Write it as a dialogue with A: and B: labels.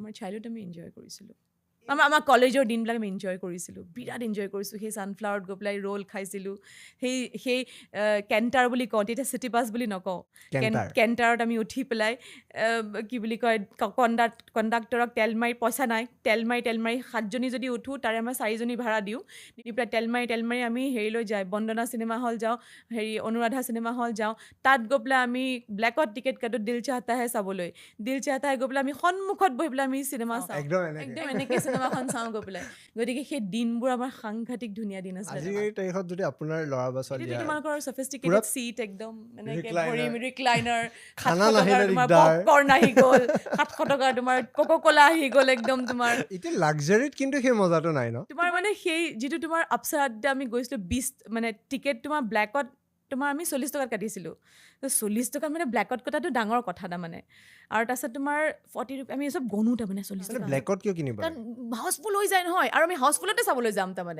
A: আমাৰ চাইল্ডহুড আমি এনজয় কৰিছিলোঁ আমাৰ কলেজৰ দিনবিলাক আমি এনজয় কৰিছিলোঁ বিৰাট এনজয় কৰিছোঁ সেই ছানফ্লাৱাৰত গৈ পেলাই ৰ'ল খাইছিলোঁ সেই কেণ্টাৰ বুলি কওঁ তেতিয়া চিটি বাছ বুলি নকওঁ
B: কেণ্টাৰ।
A: কেণ্টাৰত আমি উঠি পেলাই কি বুলি কয় কণ্ডাক্টৰক তেল মাৰি পইচা নাই তেল মাৰি 7জনী যদি উঠোঁ তাৰে আমাৰ 4জনী ভাড়া দিওঁ দি পেলাই তেল মাৰি আমি হেৰিলৈ যায় বন্দনা চিনেমা হল যাওঁ অনুৰাধা চিনেমা হল যাওঁ তাত গৈ পেলাই আমি ব্লেকত টিকেট কাটোঁ দিল চাহতা হে চাবলৈ দিল চাহতা হে গৈ পেলাই আমি সন্মুখত বহি পেলাই আমি চিনেমা চাওঁ
B: একদম
A: এনেকৈ চিনেমাখন চাওঁ গৈ পেলাই গতিকে সেই দিনবোৰ আমাৰ সাংঘাতিক ধুনীয়া দিন আছিলে
B: আজিৰ তাৰিখত যদি আপোনাৰ ল'ৰা বা ছোৱালী
A: এতিয়া তোমালোকৰ সফিষ্টিকেটেড চিট একদম এনেকৈ ভৰি ৰিক্লাইনাৰ
B: খানা
A: 700
B: নাহিলে
A: টকাৰ তোমাৰ
B: দিগদাৰ।
A: পপকৰ্ণ আহি গ'ল 700 টকাৰ তোমাৰ কোকোকোলা আহি গ'ল একদম তোমাৰ
B: এতিয়া লাক্সাৰীত কিন্তু সেই মজাটো নাই ন
A: তোমাৰ মানে সেই যিটো তোমাৰ আপচাৰাতে আমি গৈছিলোঁ 20 মানে টিকেট তোমাৰ ব্লেকত তোমাৰ আমি 40 টকাত কাটিছিলোঁ 40 টকাত মানে ব্লেকত কটাটো ডাঙৰ কথা তাৰমানে আৰু তাৰপিছত তোমাৰ 40 আমি চব গণো তাৰমানে 40 টকা
B: ব্লেকত কিয় কিনিব
A: কাৰণ হাউচফুল হৈ যায় নহয় আৰু আমি হাউচফুলতে চাবলৈ যাম তাৰমানে